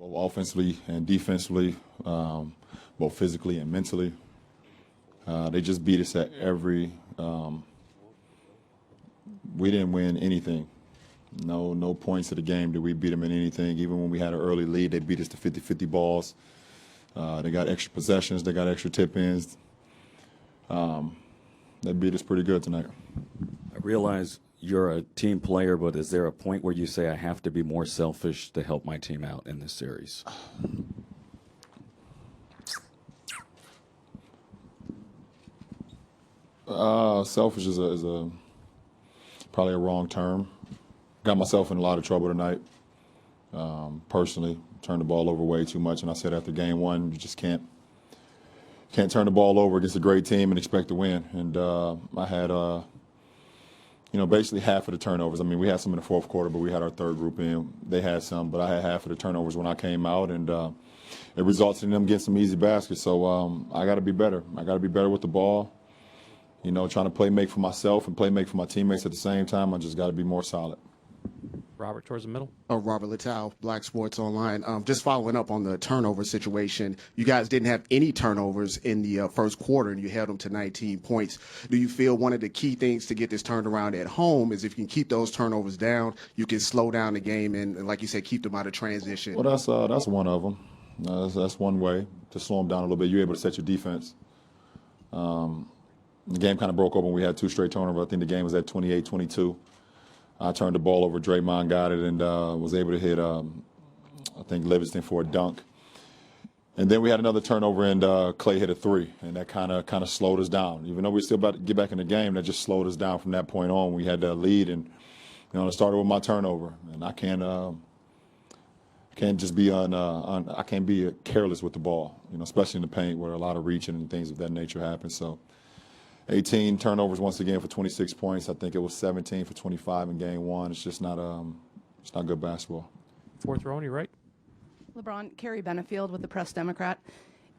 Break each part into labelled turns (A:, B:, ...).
A: both offensively and defensively, both physically and mentally. They just beat us at every we didn't win anything. No points of the game did we beat them in anything. Even when we had an early lead, they beat us to 50-50 balls. They got extra possessions. They got extra tip-ins. They beat us pretty good tonight.
B: I realize you're a team player, but is there a point where you say, I have to be more selfish to help my team out in this series?
A: Selfish is probably a wrong term. Got myself in a lot of trouble tonight. Personally, turned the ball over way too much, and I said after game one, you just can't turn the ball over against a great team and expect to win. And I had, basically half of the turnovers. I mean, we had some in the fourth quarter, but we had our third group in. They had some, but I had half of the turnovers when I came out, and it resulted in them getting some easy baskets. So I got to be better. I got to be better with the ball. Trying to play make for myself and play make for my teammates at the same time. I just got to be more solid.
C: Robert, towards the middle.
D: Robert Littau, Black Sports Online. Just following up on the turnover situation, you guys didn't have any turnovers in the first quarter, and you held them to 19 points. Do you feel one of the key things to get this turned around at home is if you can keep those turnovers down, you can slow down the game and like you said, keep them out of transition?
A: Well, that's one of them. That's one way to slow them down a little bit. You're able to set your defense. The game kind of broke open. We had two straight turnovers. I think the game was at 28-22. I turned the ball over. Draymond got it and was able to hit, I think, Livingston for a dunk. And then we had another turnover, and Clay hit a three, and that kind of slowed us down. Even though we were still about to get back in the game, that just slowed us down from that point on. We had that lead, and it started with my turnover, and I can't just be I can't be careless with the ball, especially in the paint where a lot of reaching and things of that nature happen. So 18 turnovers once again for 26 points. I think it was 17 for 25 in game one. It's just not good basketball.
C: Fourth row on your right.
E: LeBron, Kerry Benefield with the Press Democrat.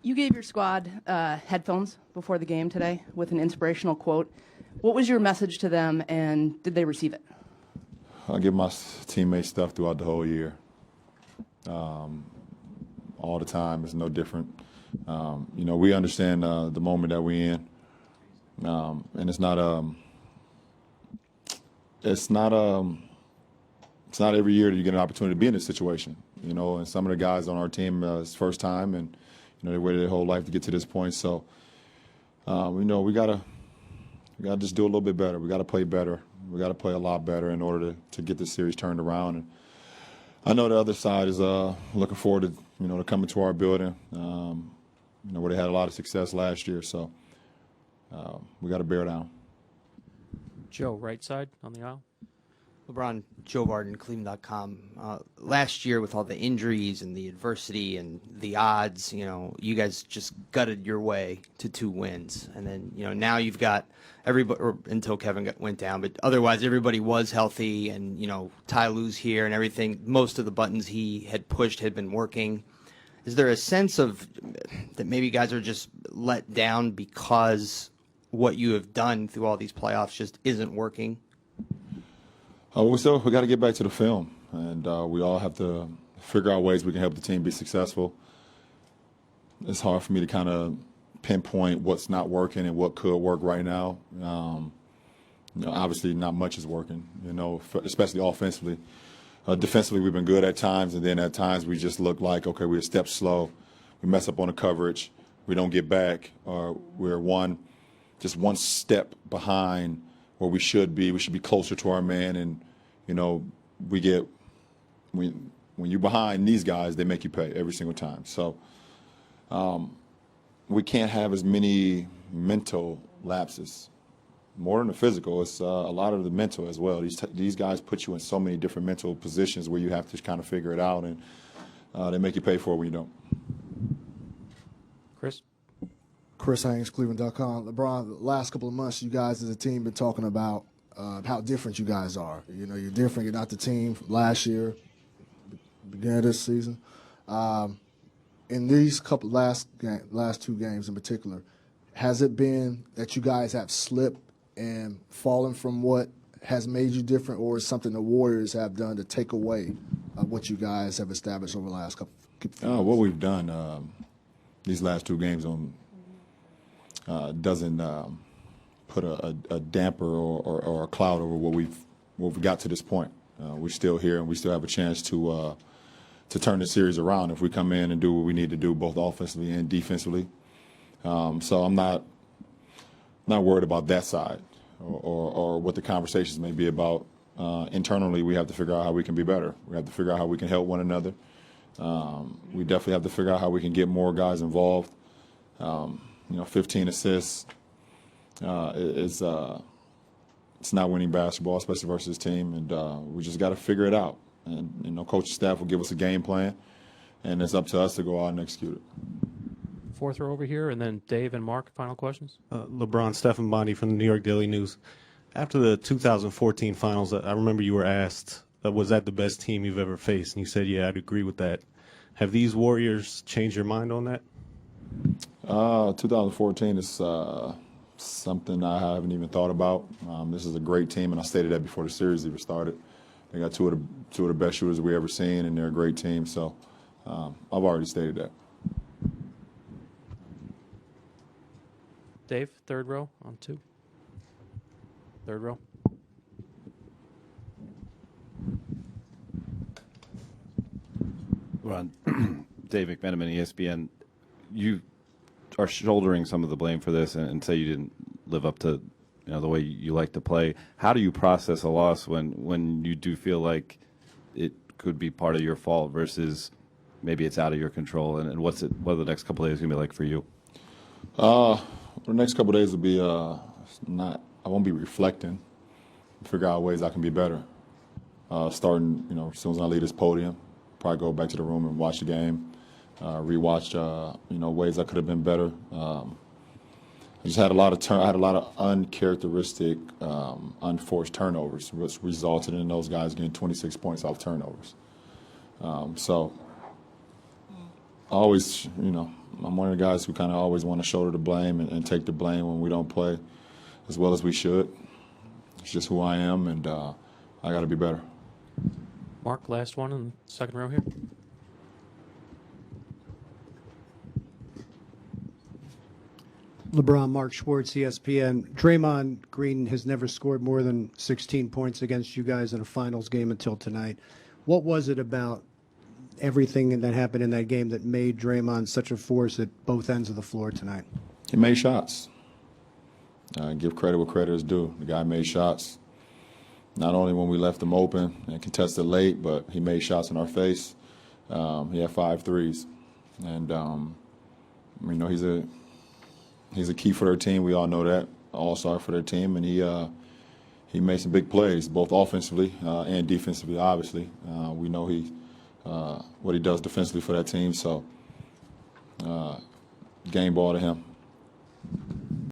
E: You gave your squad headphones before the game today with an inspirational quote. What was your message to them, and did they receive it?
A: I give my teammates stuff throughout the whole year. All the time. It's no different. We understand the moment that we're in. And it's not every year that you get an opportunity to be in this situation, and some of the guys on our team, it's first time, and, they waited their whole life to get to this point. So, we gotta just do a little bit better. We gotta play better. We gotta play a lot better in order to get this series turned around. And I know the other side is looking forward to, to coming to our building, where they had a lot of success last year. So, we got to bear down.
C: Joe, right side on the aisle.
F: LeBron, Joe Varden, Cleveland.com. Last year, with all the injuries and the adversity and the odds, you guys just gutted your way to 2 wins. And then, now you've got everybody, or until Kevin went down, but otherwise everybody was healthy, and, Ty Lue's here and everything. Most of the buttons he had pushed had been working. Is there a sense of that maybe guys are just let down because what you have done through all these playoffs just isn't working?
A: We got to get back to the film, and we all have to figure out ways we can help the team be successful. It's hard for me to kind of pinpoint what's not working and what could work right now. Obviously, not much is working, especially offensively. Defensively, we've been good at times, and then at times we just look like, okay, we're a step slow. We mess up on the coverage. We don't get back, or we're just one step behind where we should be. We should be closer to our man, and when you're behind these guys, they make you pay every single time. So we can't have as many mental lapses. More than the physical, it's a lot of the mental as well. These guys put you in so many different mental positions where you have to kind of figure it out, and they make you pay for it when you don't.
G: Chris Haynes, Cleveland.com. LeBron, the last couple of months, you guys as a team been talking about how different you guys are. You're different. You're not the team from last year, beginning of this season. In these last 2 games in particular, has it been that you guys have slipped and fallen from what has made you different, or is something the Warriors have done to take away what you guys have established over the last couple?
A: What we've done these last 2 games doesn't put a damper or a cloud over what we've got to this point. We're still here, and we still have a chance to turn the series around if we come in and do what we need to do, both offensively and defensively. So I'm not worried about that side or what the conversations may be about. Internally, we have to figure out how we can be better. We have to figure out how we can help one another. We definitely have to figure out how we can get more guys involved. 15 assists is it's not winning basketball, especially versus this team, and we just got to figure it out. And coaching staff will give us a game plan, and it's up to us to go out and execute it.
C: 4th row over here, and then Dave and Mark, final questions.
H: LeBron, Stephen Bondi from the New York Daily News. After the 2014 finals, I remember you were asked, was that the best team you've ever faced? And you said, yeah, I'd agree with that. Have these Warriors changed your mind on that?
A: 2014 is something I haven't even thought about. This is a great team, and I stated that before the series even started. They got two of the best shooters we ever seen, and they're a great team. So I've already stated that.
C: Dave, 3rd row on 2. 3rd row.
I: Ron, Dave McMenamin, ESPN. You are shouldering some of the blame for this, and say you didn't live up to the way you like to play. How do you process a loss when you do feel like it could be part of your fault versus maybe it's out of your control? And what are the next couple of days going to be like for you?
A: The next couple of days will be I won't be reflecting, figure out ways I can be better. Starting, as soon as I leave this podium, probably go back to the room and watch the game, rewatch, ways I could have been better. I just had a lot of uncharacteristic, unforced turnovers, which resulted in those guys getting 26 points off turnovers. So I always, I'm one of the guys who kind of always want to shoulder the blame and take the blame when we don't play as well as we should. It's just who I am, and I got to be better.
C: Mark, last one in the 2nd row here.
J: LeBron, Mark Schwartz, ESPN. Draymond Green has never scored more than 16 points against you guys in a finals game until tonight. What was it about everything that happened in that game that made Draymond such a force at both ends of the floor tonight?
A: He made shots. Give credit where credit is due. The guy made shots, not only when we left him open and contested late, but he made shots in our face. He had 5 threes. And, he's a key for their team. We all know that. All-star for their team. And he made some big plays, both offensively and defensively, obviously. We know what he does defensively for that team. So game ball to him.